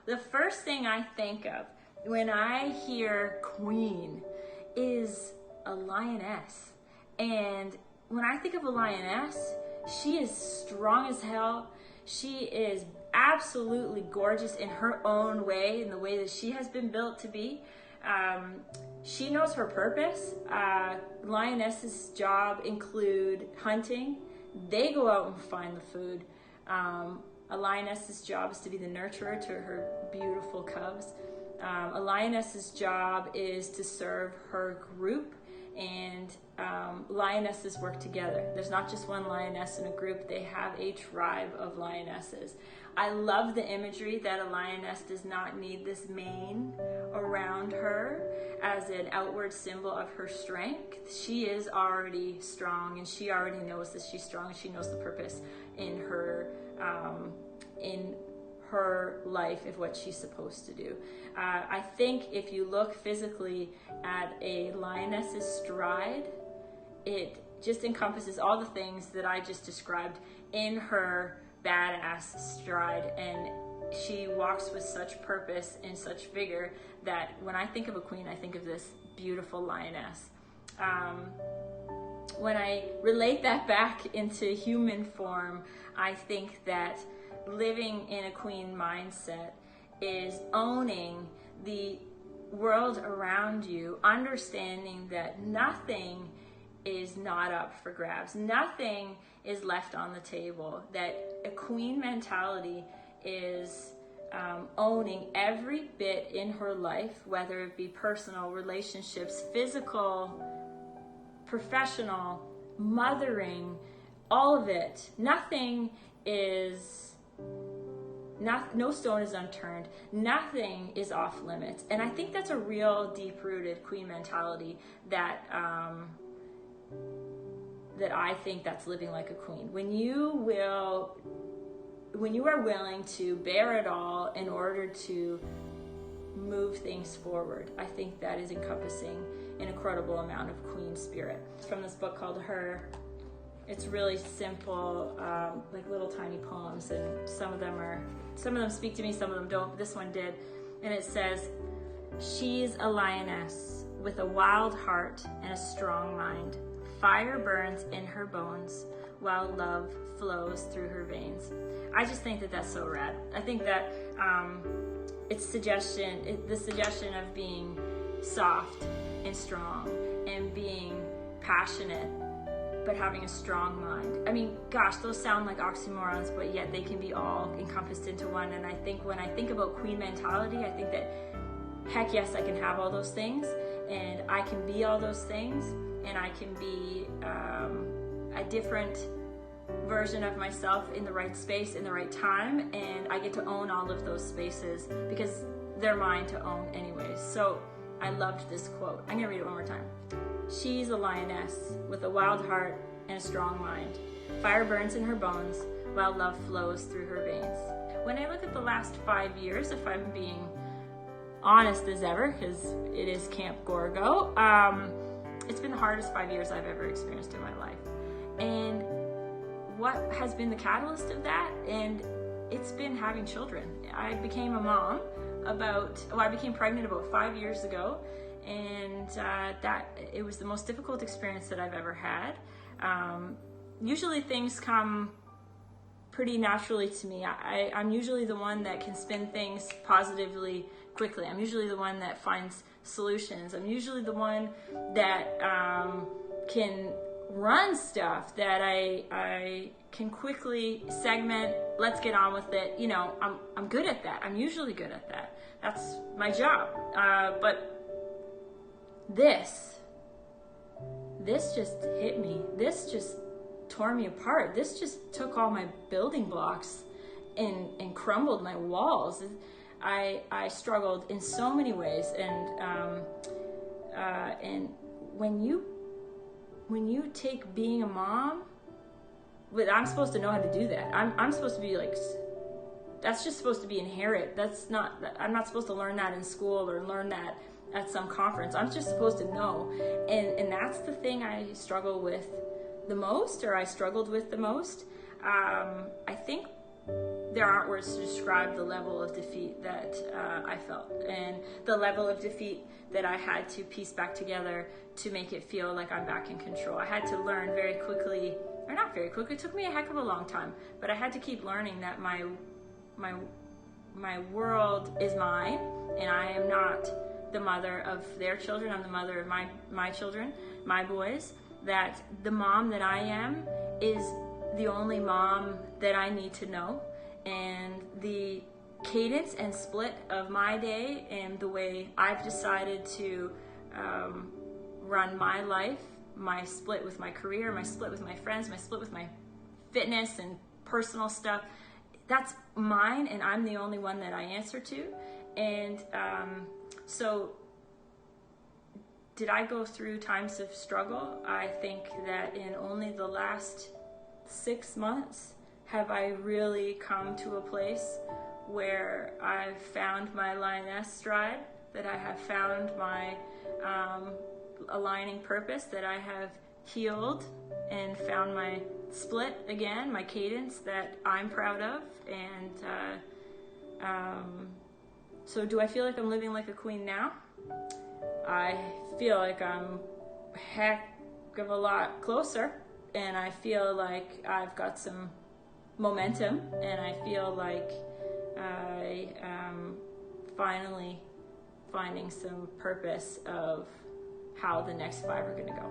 The first thing I think of when I hear queen is a lioness. And when I think of a lioness, she is strong as hell. She is absolutely gorgeous in her own way, in the way that she has been built to be. She knows her purpose. Lioness's job include hunting. They go out and find the food. A lioness's job is to be the nurturer to her beautiful cubs. A lioness's job is to serve her group, and lionesses work together. There's not just one lioness in a group, they have a tribe of lionesses. I love the imagery that a lioness does not need this mane around her as an outward symbol of her strength. She is already strong, and she already knows that she's strong, and she knows the purpose in her life of what she's supposed to do. I think if you look physically at a lioness's stride, it just encompasses all the things that I just described in her badass stride, and she walks with such purpose and such vigor that when I think of a queen, I think of this beautiful lioness. When I relate that back into human form, I think that living in a queen mindset is owning the world around you, understanding that nothing is not up for grabs, nothing is left on the table, that a queen mentality is owning every bit in her life, whether it be personal, relationships, physical, professional, mothering, all of it. No stone is unturned. Nothing is off limits. And I think that's a real deep-rooted queen mentality that I think that's living like a queen. When you are willing to bear it all in order to move things forward, I think that is encompassing an incredible amount of queen spirit. It's from this book called Her. It's really simple, like little tiny poems, and some of them speak to me, some of them don't, but this one did. And it says, "She's a lioness with a wild heart and a strong mind. Fire burns in her bones while love flows through her veins." I just think that that's so rad. I think that the suggestion of being soft and strong and being passionate but having a strong mind. I mean, gosh, those sound like oxymorons, but yet they can be all encompassed into one. And I think when I think about queen mentality, I think that, heck yes, I can have all those things, and I can be all those things, and I can be a different version of myself in the right space, in the right time, and I get to own all of those spaces because they're mine to own anyways. So I loved this quote. I'm gonna read it one more time. "She's a lioness with a wild heart and a strong mind. Fire burns in her bones while love flows through her veins." When I look at the last 5 years, if I'm being honest as ever, because it is Camp GORGO, it's been the hardest 5 years I've ever experienced in my life. And what has been the catalyst of that? And it's been having children. I became a mom I became pregnant about 5 years ago, and that it was the most difficult experience that I've ever had. Usually things come pretty naturally to me. I'm usually the one that can spin things positively quickly. I'm usually the one that finds solutions. I'm usually the one that can run stuff, that I can quickly segment, let's get on with it. You know, I'm good at that. I'm usually good at that. That's my job. But this just hit me. This just tore me apart. This just took all my building blocks and crumbled my walls. I struggled in so many ways, and when you take being a mom, I'm supposed to know how to do that. I'm supposed to be like, that's just supposed to be inherent. I'm not supposed to learn that in school or learn that at some conference. I'm just supposed to know. And that's the thing I struggled with the most. I think there aren't words to describe the level of defeat that I felt, and the level of defeat that I had to piece back together to make it feel like I'm back in control. I had to learn very quickly, or not very quickly, it took me a heck of a long time, but I had to keep learning that my world is mine, and I am not the mother of their children. I'm the mother of my children, my boys. That the mom that I am is the only mom that I need to know, and the cadence and split of my day and the way I've decided to run my life, my split with my career, my split with my friends, my split with my fitness and personal stuff, that's mine, and I'm the only one that I answer to. And so did I go through times of struggle? I think that in only the last 6 months have I really come to a place where I've found my lioness stride, that I have found my aligning purpose, that I have healed and found my split again, my cadence that I'm proud of. And so do I feel like I'm living like a queen now? I feel like I'm a heck of a lot closer, and I feel like I've got some momentum, and I feel like I am finally finding some purpose of how the next 5 are going to go.